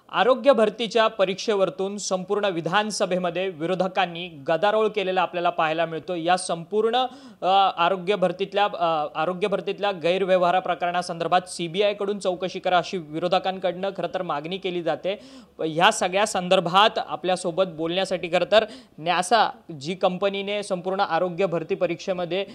आरोग्य भरतीच्या परीक्षेवरतून संपूर्ण विधानसभेमध्ये विरोधकांनी गदारोळ केलेला आपल्याला पाहायला मिळतो। या संपूर्ण आरोग्य भरतीतल्या गैरव्यवहार प्रकरणासंदर्भात सीबीआय कडून चौकशी करा अशी विरोधकांकडून खरं तर मागणी केली जाते। या सगळ्या संदर्भात आपल्यासोबत बोलण्यासाठी खरं तर न्यासा जी कंपनीने संपूर्ण आरोग्य भरती परीक्षेमध्ये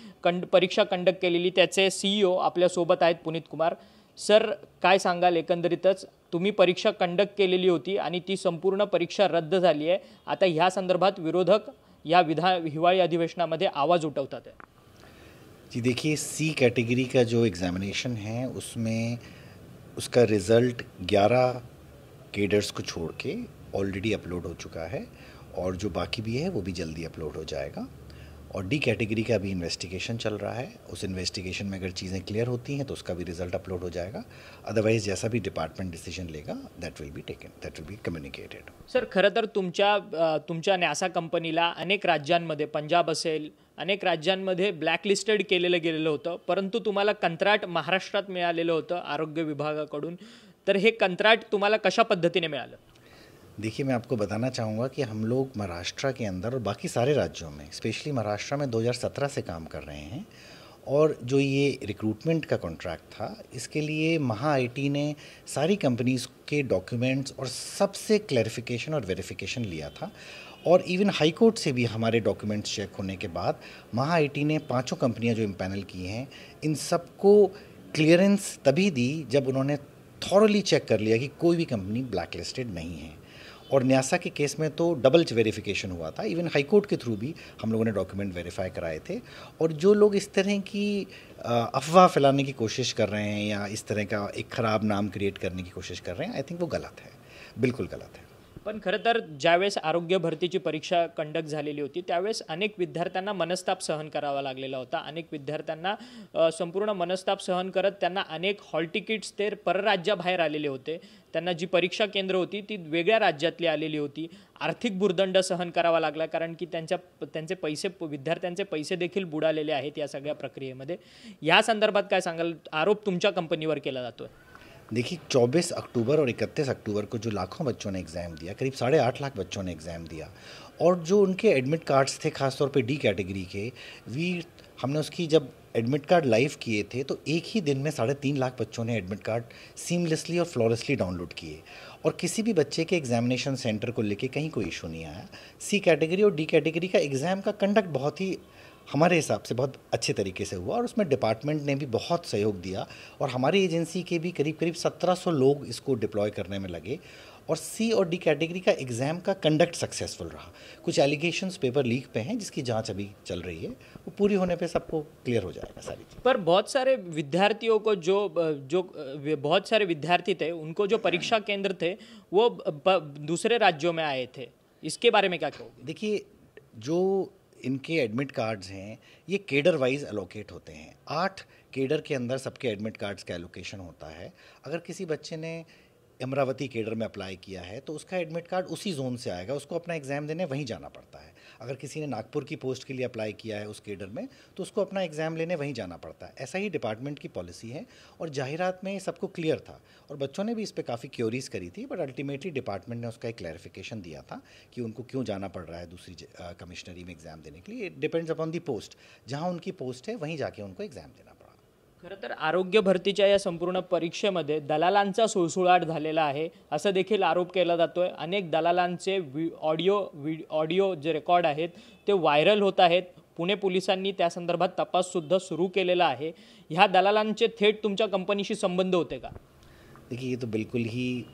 परीक्षा कंडक्ट केलेली त्याचे सीईओ आपल्यासोबत आहेत पुनीत कुमार। सर, काय सांगाल? एकंदरीतच तुम्ही परीक्षा कंडक्ट केलेली होती आणि ती संपूर्ण परीक्षा रद्द झाली आहे। आता ह्या संदर्भात विरोधक या हिवाळी अधिवेशनामध्ये आवाज उठवतात है। जी देखिए, सी कैटेगरी का जो एग्ज़ामिनेशन है उसमें उसका रिज़ल्ट 11 केडर्स को छोड़ के ऑलरेडी अपलोड हो चुका है और जो बाकी भी है वो भी जल्दी अपलोड हो जाएगा। और डी कैटेगरी का भी इन्वेस्टिगेशन चल रहा है। उस इन्वेस्टिगेशन में अगर चीज़ें क्लियर होती हैं तो उसका भी रिजल्ट अपलोड हो जाएगा। अदरवाइज जैसा भी डिपार्टमेंट डिसीजन लेगा that will be communicated. Sir, खरं तर तुमच्या न्यासा कंपनीला अनेक राज्यांमध्ये, पंजाब असेल, अनेक राज्यांमध्ये ब्लॅकलिस्टेड केलेलं गेलेलं होतं, परंतु तुम्हाला कंत्राट महाराष्ट्रात मिळालेलं होतं आरोग्य विभागाकडून। तर हे कंत्राट तुम्हाला कशा पद्धतीने मिळालं? देखिए, मैं आपको बताना चाहूँगा कि हम लोग महाराष्ट्र के अंदर और बाकी सारे राज्यों में, स्पेशली महाराष्ट्र में 2017 से काम कर रहे हैं। और जो ये रिक्रूटमेंट का कॉन्ट्रैक्ट था, इसके लिए महा आईटी ने सारी कंपनीज़ के डॉक्यूमेंट्स और सबसे क्लैरिफिकेशन और वेरिफिकेशन लिया था। और इवन हाई कोर्ट से भी हमारे डॉक्यूमेंट्स चेक होने के बाद महा आईटी ने 5 कंपनियां जो इम्पैनल की हैं, इन सबको क्लियरेंस तभी दी जब उन्होंने थॉरली चेक कर लिया कि कोई भी कंपनी ब्लैक लिस्टेड नहीं है। और न्यासा के केस में तो डबल वेरिफिकेशन हुआ था। इवन हाई कोर्ट के थ्रू भी हम लोगों ने डॉक्यूमेंट वेरीफाई कराए थे। और जो लोग इस तरह की अफवाह फैलाने की कोशिश कर रहे हैं या इस तरह का एक ख़राब नाम क्रिएट करने की कोशिश कर रहे हैं, आई थिंक वो गलत है, बिल्कुल गलत है। पण खरं तर ज्यावेळेस आरोग्य भरतीची परीक्षा कंडक्ट झालेली होती त्यावेळेस अनेक विद्यार्थ्यांना मनस्ताप सहन करावा लागलेला होता। अनेक विद्यार्थ्यांना संपूर्ण मनस्ताप सहन करत त्यांना अनेक हॉल तिकीट्स ते परराज्याबाहेर आलेले होते। त्यांना जी परीक्षा केंद्र होती ती वेगळ्या राज्यातली आलेली होती। आर्थिक भुर्दंड सहन करावा लागला कारण की त्यांचे पैसे, विद्यार्थ्यांचे पैसे देखील बुडालेले आहेत या सगळ्या प्रक्रियेमध्ये। या संदर्भात काय सांगाल? आरोप तुमच्या कंपनीवर केला जातोय। देखिए, 24 अक्टूबर और 31 अक्टूबर को जो लाखों बच्चों ने एग्ज़ाम दिया, करीब 8.5 लाख बच्चों ने एग्ज़ाम दिया, और जो उनके एडमिट कार्ड्स थे ख़ासतौर पे डी कैटेगरी के, हमने उसकी जब एडमिट कार्ड लाइव किए थे तो एक ही दिन में 3.5 लाख बच्चों ने एडमिट कार्ड सीमलेसली और फ्लॉलेसली डाउनलोड किए और किसी भी बच्चे के एग्जामिनेशन सेंटर को लेके कहीं कोई इशू नहीं आया। सी कैटेगरी और डी कैटेगरी का एग्ज़ाम का कंडक्ट बहुत ही हमारे हिसाब से बहुत अच्छे तरीके से हुआ और उसमें डिपार्टमेंट ने भी बहुत सहयोग दिया और हमारी एजेंसी के भी करीब 1700 लोग इसको डिप्लॉय करने में लगे और सी और डी कैटेगरी का एग्ज़ाम का कंडक्ट सक्सेसफुल रहा। कुछ एलिगेशंस पेपर लीक पे हैं जिसकी जांच अभी चल रही है, वो पूरी होने पे सबको क्लियर हो जाएगा सारी चीज़। पर बहुत सारे विद्यार्थियों को जो बहुत सारे विद्यार्थी थे उनको जो परीक्षा केंद्र थे वो दूसरे राज्यों में आए थे, इसके बारे में क्या कहोगे? देखिए, जो इनके एडमिट कार्ड्स हैं ये केडर वाइज एलोकेट होते हैं। 8 केडर के अंदर सबके एडमिट कार्ड्स का एलोकेशन होता है। अगर किसी बच्चे ने अमरावती केडर में अप्लाई किया है तो उसका एडमिट कार्ड उसी जोन से आएगा, उसको अपना एग्ज़ाम देने वहीं जाना पड़ता है। अगर किसी ने नागपुर की पोस्ट के लिए अप्लाई किया है उस केडर में तो उसको अपना एग्ज़ाम लेने वहीं जाना पड़ता है। ऐसा ही डिपार्टमेंट की पॉलिसी है और जाहिरात में सबको क्लियर था और बच्चों ने भी इस पर काफ़ी क्योरीज करी थी, बट अल्टीमेटली डिपार्टमेंट ने उसका एक क्लैरिफिकेशन दिया था कि उनको क्यों जाना पड़ रहा है दूसरी कमिश्नरी में एग्ज़ाम देने के लिए। It depends upon the post, जहाँ उनकी पोस्ट है वहीं जाके उनको एग्ज़ाम देना पड़ा। खरं तर आरोग्य भरतीच्या या संपूर्ण परीक्षेमध्ये दलालांचा सुळसुळाट झालेला आहे असं देखील आरोप केला जातोय। अनेक दलालांचे ऑडिओ जे रेकॉर्ड आहेत ते व्हायरल होत आहेत। पुणे पोलिसांनी त्या संदर्भात तपास सुद्धा सुरू केलेला आहे। ह्या दलालांचे थेट तुमच्या कंपनीशी संबंध होते का? देखिए, ये तो बिल्कुल ही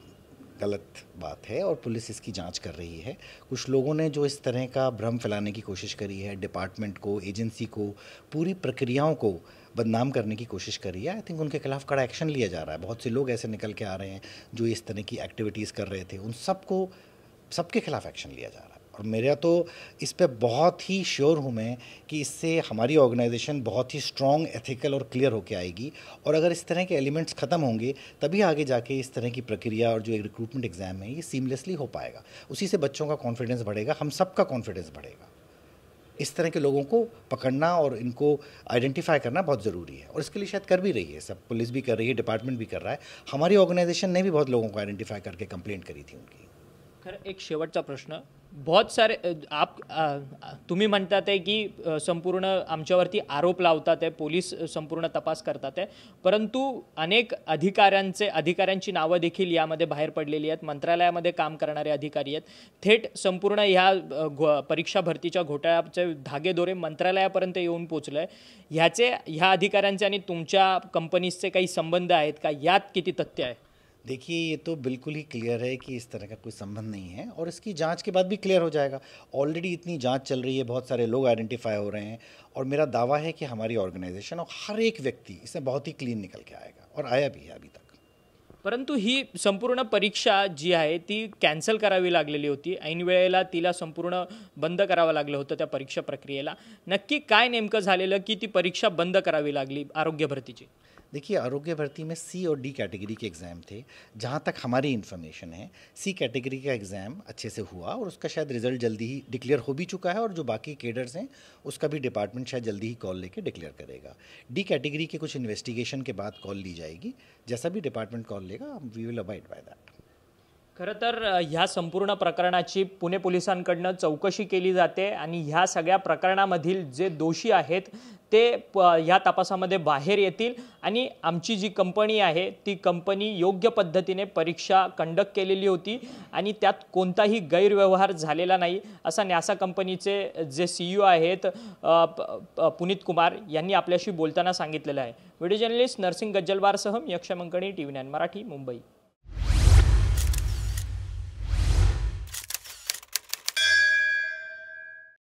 गलत बात है और पुलिस इसकी जांच कर रही है। कुछ लोगों ने जो इस तरह का भ्रम फैलाने की कोशिश करी है, डिपार्टमेंट को, एजेंसी को, पूरी प्रक्रियाओं को बदनाम करने की कोशिश करी है, आई थिंक उनके खिलाफ कड़ा एक्शन लिया जा रहा है। बहुत से लोग ऐसे निकल के आ रहे हैं जो इस तरह की एक्टिविटीज़ कर रहे थे, उन सबके खिलाफ एक्शन लिया जा रहा है। और मेरा तो इस पे बहुत ही श्योर हूँ मैं कि इससे हमारी ऑर्गेनाइजेशन बहुत ही स्ट्रॉन्ग, एथिकल और क्लियर होकर आएगी। और अगर इस तरह के एलिमेंट्स ख़त्म होंगे तभी आगे जाके इस तरह की प्रक्रिया और जो एक रिक्रूटमेंट एग्ज़ाम है ये सीमलेसली हो पाएगा। उसी से बच्चों का कॉन्फिडेंस बढ़ेगा, हम सबका कॉन्फिडेंस बढ़ेगा। इस तरह के लोगों को पकड़ना और इनको आइडेंटिफाई करना बहुत ज़रूरी है, और इसके लिए शायद कर भी रही है सब, पुलिस भी कर रही है, डिपार्टमेंट भी कर रहा है। हमारी ऑर्गेनाइजेशन ने भी बहुत लोगों को आइडेंटिफाई करके कंप्लेंट करी थी उनकी। खरं एक शेवटचा प्रश्न, बहुत सारे तुम्ही म्हणतात आहे की संपूर्ण आमच्यावरती आरोप लावतात आहे, पोलीस संपूर्ण तपास करतात आहे, परंतु अनेक अधिकाऱ्यांची नावं देखील यामध्ये बाहेर पडलेली आहेत, मंत्रालयामध्ये काम करणारे अधिकारी आहेत, थेट संपूर्ण ह्या परीक्षा भरतीच्या घोटाळ्याचे धागेदोरे मंत्रालयापर्यंत येऊन पोचले. ह्या अधिकाऱ्यांचे आणि तुमच्या कंपनीजचे काही संबंध आहेत का? यात किती तथ्य आहे? देखिए, ये तो बिल्कुल ही क्लियर है कि इस तरह का कोई संबंध नहीं है, और इसकी जांच के बाद भी क्लियर हो जाएगा। ऑलरेडी इतनी जांच चल रही है, बहुत सारे लोग आइडेंटिफाई हो रहे हैं, और मेरा दावा है कि हमारी ऑर्गेनाइजेशन और हर एक व्यक्ति इसमें बहुत ही क्लीन निकल के आएगा, और आया भी है अभी तक। परंतु ही संपूर्ण परीक्षा जी आहे ती कॅन्सल करावी लागलेली होती, ऐन वेळेला तिला संपूर्ण बंद करावं लागलं होतं त्या परीक्षा प्रक्रियेला. नक्की काय नेमकं झालेलं की ती परीक्षा बंद करावी लागली आरोग्य भरतीची? देखिए, आरोग्य भर्ती में सी और डी कैटेगरी के एग्ज़ाम थे। जहाँ तक हमारी इन्फॉर्मेशन है, सी कैटेगरी का एग्ज़ाम अच्छे से हुआ, और उसका शायद रिज़ल्ट जल्दी ही डिक्लेयर हो भी चुका है, और जो बाकी केडर्स हैं उसका भी डिपार्टमेंट शायद जल्दी ही कॉल लेके डिक्लेयर करेगा। डी कैटेगरी के कुछ इन्वेस्टिगेशन के बाद कॉल ली जाएगी, जैसा भी डिपार्टमेंट कॉल लेगा we will abide by that. खरं तर ह्या संपूर्ण प्रकरणाची पुणे पोलिसांकडनं चौकशी केली जाते, आणि ह्या सगळ्या प्रकरणामधील जे दोषी आहेत ते ह्या तपासामध्ये बाहेर येतील, आणि आमची जी कंपनी आहे ती कंपनी योग्य पद्धतीने परीक्षा कंडक्ट केलेली होती आणि त्यात कोणताही गैरव्यवहार झालेला नाही, असा न्यासा कंपनीचे जे CEO आहेत पुनीत कुमार यांनी आपल्याशी बोलताना सांगितलेलं आहे. व्हिडिओ जर्नलिस्ट नरसिंग गज्जलवारसह यक्ष मंकणी, TV9 मराठी, मुंबई.